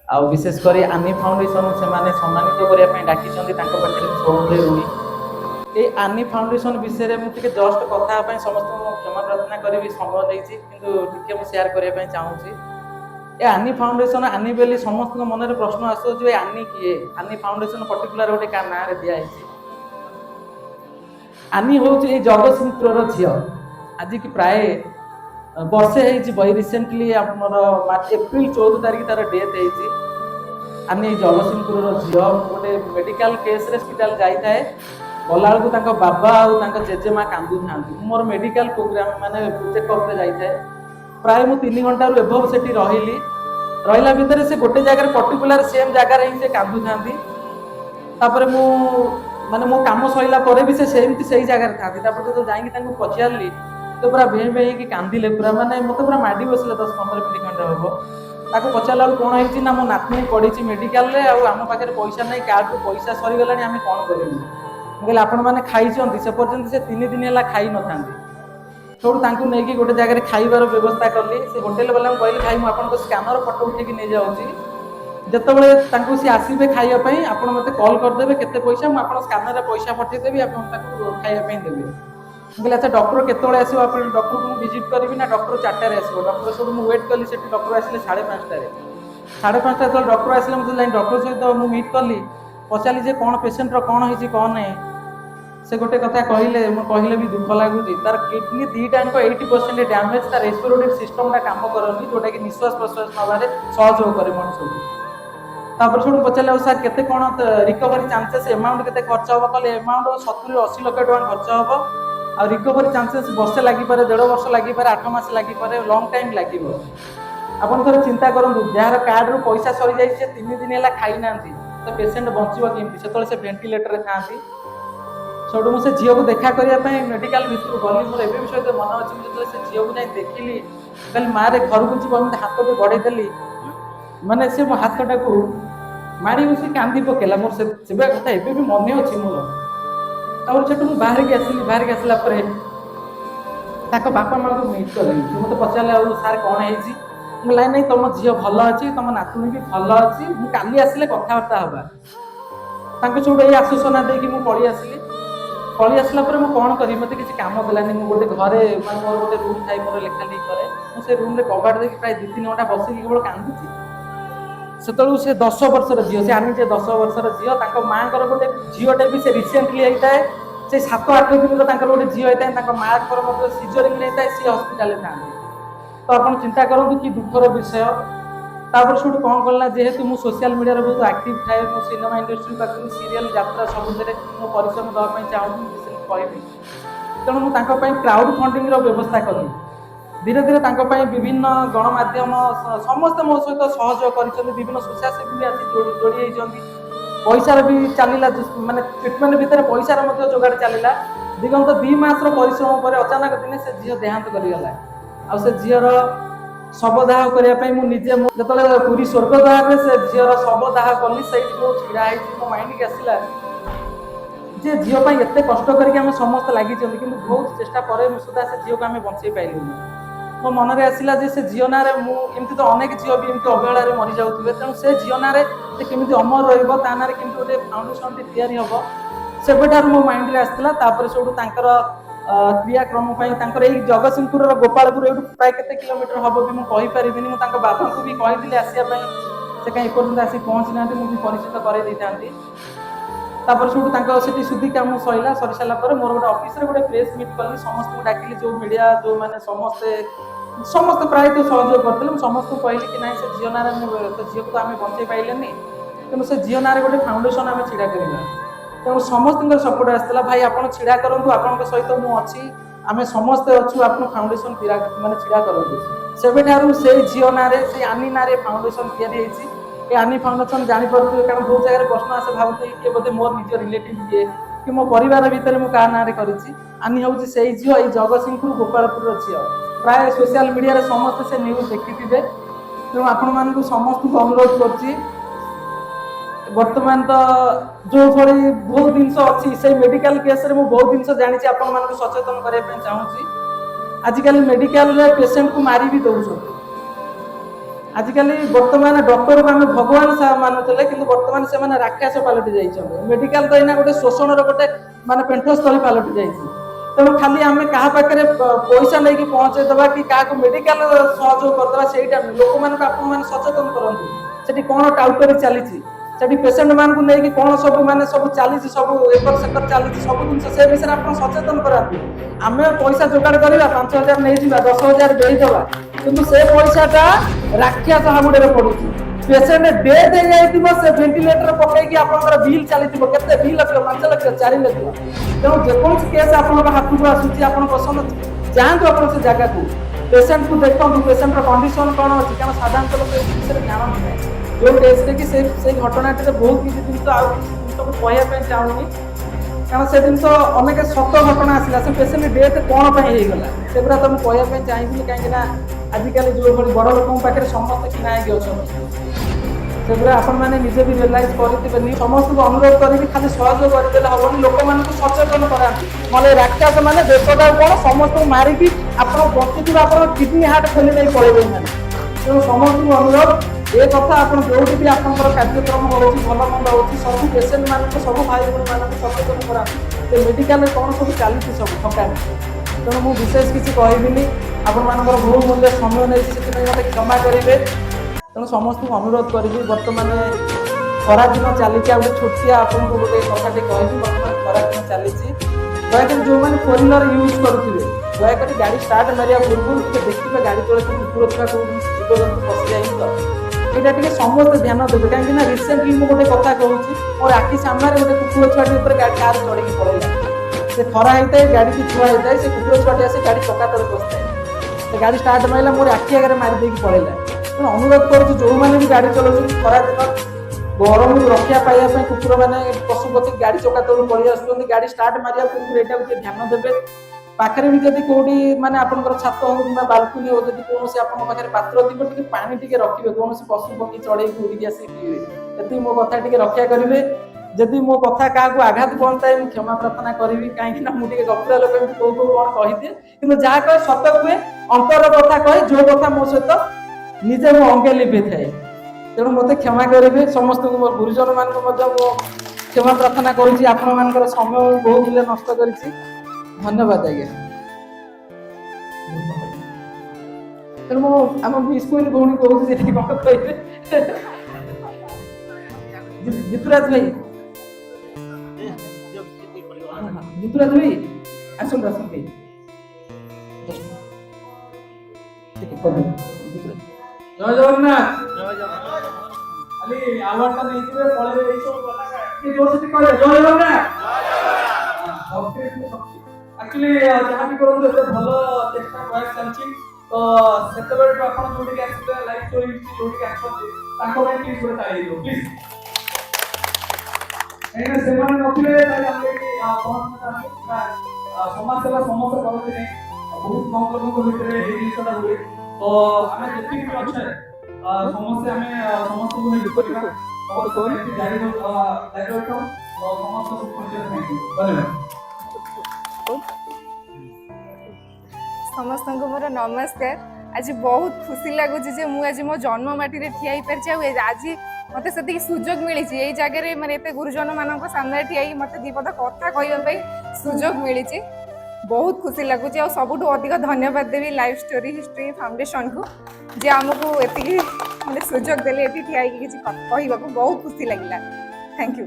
आ विशेषकर आनी फाउंडेशन से सम्मानित करने डाकी पाखे सबुले ऋणी। ये आनी फाउंडेशन विषय में मुझे जस्ट कथा समस्त क्षमा प्रार्थना करी समय देती कि मुझे सेयार करने चाहूँगी। ए आनी फाउंडेशन आनी बेली समस्त मन में प्रश्न आसूँ आनी किए आनी फाउंडेशन पर्टिकुलर गोटे क्या ना दिखाई आनी हूँ ये जगतसिंहपुर झी आज की प्राय वर्षे रिसेंटली एप्रिल 14 तारीख तार डेथ होती। आनी जगतसिंहपुर झी गोटे मेडिकल केस हस्पिटाल जाए गला बेलू बाबा और जेजेमा कांदू था मोर मेडिकल प्रोग्राम माने चेकअप जाए प्राय मु 3 घंटा एभव से रही रहा भितर से गोटे जगह पर्टिकुलर सेम जगार ही कांदू था मु माने मो काम सैला भी से जगह था जो जाकि पचारि तो पूरा भें भें कि कांदिले पूरा माने मत पूरा माड़ी बसले 10-15 मिनट खंडे हम ताको पचारा कौन है ना मो नातनी पड़ी मेडिकल रे आम पाखे पैसा नहीं कार्ड को पैसा सरीगला आम कौन करूँ मुझे आपण मैंने खाई से पर्यटन से 3 दिन है खाई न था सब नहीं गोटे जगह खाइबार व्यवस्था कली से होटेल वाला कहली भाई मुझे स्कानर फोटो उठेकी नहीं जाऊँगी जिते सी आसवे खावाई आप मत कल करदे केते पैसा मुझे स्कानर पैसा पठेदेवी आप खावाई देवी मुझे अच्छा डॉक्टर केतने आसो आप डॉक्टर को विजिट करी ना डॉक्टर 4टार आसो डॉक्टर सब मुझे वेट कली से डॉक्टर आसिले 5:30 जो डॉक्टर आसिले मतलब डॉक्टर सहित मुझे मीट कली पचारि जे कौन पेसेंट कौन है कौन नहीं से गोटे कथा कहले कहले भी दुख लगुच तार किडनी 2टाक 80% डैमेज तार रेस्पिरेटरी सिस्टम काम करनी जोटा कि निश्वास प्रश्वास नबारे सहयोग करे मनुष्य सब पचारे सर केते कौन रिकवरी चांसेस एमाउंट केते खर्च हम कले एमाउंट 70-80 लाख टका खर्च हम आ रिकवरी चांसेस वर्षे लगी पारे 1.5 वर्ष लगी पारे 8 मास लगी पारे लॉन्ग टाइम लगे आपन थोड़े चिंता करूँ जार कार्ड रू पैसा सरी जाए 3 दिन है खाई ना तो पेसेंट बचव केमती से भेंटिलेटर था सब मुझे झील को देखा करने मेडिकल भितर गली मोर एवं सहित मन अच्छी जो से झील को जाए देखिली कहली माँ रे घर को जीव हाथ भी बढ़ेदेली माने से मो हाथ टाक माड़ी बस कांदी पकेला मोर से कथा एवं भी मन अच्छी मोर से बाहर की आसला बापा माँ को मीट कली मत पचारे सार कौन है ना तुम झील भल अच्छी तुम नातुणी भी भल अच्छी मुझे काली आसिले कथबार्ता हवा सब ये आश्वासना देकी मुझे पलि आसली पलि आसला कौन करी मत किसी काम देलानी गोटे घरे मोर गोटे रूम थाई मोर लेखा लिखी करे मुझे रूम में कबाड़ देखिए प्राय 2-3 घंटा बसिक केवल कांदुची से 10 वर्षर झील से आनी 10 वर्षर झील माँ गोटे झीलटे भी से रिसेंटली होता है से 7-8 दिन गोटे झील होता है माँ को सीजरिंग होता है सी हस्पिटाल था तो आप चिंता करूँ कि दुखर विषय सब कौन कला जेहेतु मुझे सोशल मीडिया बहुत एक्टिव थाए मो सिनेमा इंडस्ट्री पाखु सीरियल यात्रा सब मो परिश्रम देवाई चाहूँगी कहबी तेणु मुझे क्राउड फंडिंग व्यवस्था कली धीरे धीरे विभिन्न गणमाध्यम समस्त मो सहित सहयोग कर विभिन्न स्वेच्छासेवी भी आसी जोड़ी होती पैसार भी चलला माने ट्रिटमेंट भितर पैसार जोगाड़ चलला दिगंत 2 मास परिश्रम पर अचानक दिन से झील देहांत करगला आ से झीर शवदाह करने मुझे जो पूरी स्वर्गदाह से झीर शवदाह कली से ढड़ा मो माइंड की आसला जे झील एत कष्ट करके समस्त लगी बहुत चेष्टा पर सुधा से झील को आम बचे पाइलु मो मन में आसला से झील ना मुझे तो अनेक झील भी एमती अवहेला मरी जाऊे तेणु से झील ना केमी अमर रहा केमी गोटे फाउंडेशन तैयारी हम से मो माइंड में आसला सब क्रियाक्रम जगतसिंहपुर गोपालपुर ये प्राय केते किलोमीटर हम भी मुझे कहीपरि मुझे बाबा को भी कही आसवाई से कहीं एपर्तंत आसी पहुँची ना मुझे परिचित करई सब सुधी काम सरला सरी सारापर मोर गोटे ऑफिस गोटे प्रेस मीट कली समस्त डाकिली जो मीडिया जो मैंने समस्त प्राय सहयोग करते समस्त कहली कि ना से झील ना झील को आम बचे पाइले तेणु से झील ना गोटे फाउंडेशन आम छिड़ा करवा तेणु समस्त सपोर्ट आसाला भाई आप छिड़ा करूँ आप सहित मुझे आम समस्ते अच्छु आप फाउंडेशन मानने छिड़ा करूँ से झील ना से आनी ना फाउंडेशन या आनी फाउंडेशन जानीपे कारण बहुत जगह प्रश्न आसे भावुँ किए बोधे मोर निज रिलेटिव किए कि मो परिवार भितर मुझे क्या ना आनी हूँ से झील ये जगतसिंहपुर गोपालपुर झील प्राय सोशल मीडिया समस्त से न्यूज देखी थे तेणु आपण समस्त को अनुरोध कर बर्तमान तो जो भली बहुत जिनस अच्छी से मेडिकल केस रे बहुत जिनस जानी आपण मान सचेतन करने चाहूँगी आजिकल मेडिकल पेसेंट को मारी भी दौर आजिकल बर्तमान डॉक्टर को आम भगवान मानुले कि बर्तमान से राक्षस पलटि जाइए मेडिकल तो इना गोटे शोषण गोटे माने पेंठस्थली पलटि जाइए तेणु खाली आम क्या पाखे पैसा नहीं पहुँचेदेवा कि क्या मेडिकल सहयोग करदे से लोक मान सचेतन करूँ से कौन टाउटरी चली पेसेंट मान को लेकिन कौन सब माने सब चली सब एकर सेकर चली सब जिन से विषय आप सचेतन कराती आम पैसा जोगाड़ करवा 5,000 नहीं 10,000 देदेवा कि से पैसाटा राक्षस हाबुड़े पड़ू पेसेंट डेथ हो जाए से वेंटिलेटर पकईकि आप बिल चली के बिल आस 5 लाख 4 लाख तेणु जेकोसी केस आप हाथ को आसूसी आप पसंद जातु आप से जगह को पेसेंट को देखो पेसेंट कंडीशन कौन अच्छी क्या साधारणतः लोग विषय ज्ञान नहीं जो टेस्ट कि से घटनाटे बहुत किसी जिन कहवाई चाहूनी कारण से जिन अनेक सत घटना आसला से पेसेंट डेथ कौन होगा से गुरा तो मुझे कहवाई चाहिए कहीं आजिकल जो बड़ लोक पाखे समस्त किना से गुरा आपण मैंने निजे भी रियलाइज करेंगे समस्त को अनुरोध करी खाली सहयोग करदे हेनी लोक मान सचेतन कराती ना राक्षस मैंने देशटा कौन समस्त मारिकी आप बचुवा आप किडनी हार्ट खोली नहीं पड़े तेणु समस्त को अनुरोध ये कथा आप जो भी आप कार्यक्रम हो भल मंद हो सब पेसेंट मान सब भाई भूमि मान सचेतन कराते मेडिकल कौन सब चलती सब ठकामी तेणु मुझे विशेष किसी कहबिनी आपण बहुमूल्य समय नहीं से मत क्षमा करेंगे तेणु समस्त को अनुरोध करी बर्तमान खरा दिन चली गोटे छोटिया आपको गोटे कथाटे कहबी बर्तमान खरा दिन चली दयाकोरी जो मैंने 4-व्हीलर यूज करुवे दयाकोरी गाड़ी स्टार्ट मारिया पूर्व देखिए गाड़ी तले कुकुर छुआ को जीवजंतु पशि जाए यहाँ टे समस्त ध्यान देवे कहीं रिसेंटली मुझे गोटे कथा कहूँ मोर आखि सामने गोटे कुकुर छुआटी ऊपर गाड़ी कार चढ़ी पड़ेगा से खरा होता है गाड़ी की छुआ होता है से कुकुर छुआटी आसे गाड़ी चका तले बसता है गाड़ी स्टार्ट मारा मोर आखि आगे मारिदे पड़ेगा तेणु अनुरोध करुँ जो मैंने भी गाड़ी चलाऊँ खरा दिन गरम रक्षा पाइबा कुकुर मैंने पशुपति गाड़ी चका तलू पड़े आस गाड़ी स्टार्ट मारिया पूर्व यहाँ गोटे ध्यान देवे पाखे भी जब कौटी माने आपंकर छात हो कि बालकुनी हो जब कौन पाखे पात्र थी पानी टी रखिए कौन पशु पक्षी चढ़े उड़ी आस पीवे मो कथा टी रक्षा करेंगे जदि मो कथा क्या आघात पहुंचाए मुझे क्षमा प्रार्थना करी कहीं मुझे गपुरा लोक कौ कौन कहीदिए कि जहाँ कहे सत कहे अंतर कथा कहे जो कथा मो सहित निजे मो अंगे लिभे थाए तेणु मत क्षमा करेंगे समस्त को मोर गुरुजन मान क्षमा प्रार्थना करुँच आपण समय बहुत मूल्य नष्ट कर धन्यवाद आज्ञा तेणु आम स्कूल भौणी कहूँ कौन कहे जितुराज भाई जितुराज भाई आसन आसन भाई जय जगन्नाथ खाली आवाज नहीं पड़े जय जगन्नाथ एक्चुअली जहाँ भी करूँ भल चेष्टा प्रयास चलती तो से आप जो लाइफ स्टोरी जो आसते प्लीज कहीं से नथिले समाज सेवा समस्त करते नहीं बहुत कम लोगों जिनसा हुए तो आम जी भी अच्छे समस्या समस्त को नहीं जारी रखा समस्त को मोर नमस्कार आज बहुत खुशी लगुच मुझे मो जन्म माटी रे ठिया पारि आज मत से सुजोग मिली यही जगह माने एते गुरुजन मान सामने ठिया मत दीपद कथा कहवाई सुजोग मिली बहुत खुशी लगुच और सबुठ अधिक धन्यवाद देवी लाइफ स्टोरी हिस्ट्री फाउंडेशन को जे आमको एति माने सुजोग देले एति ठिया कि कहवाक बहुत खुशी लगिला थैंक यू।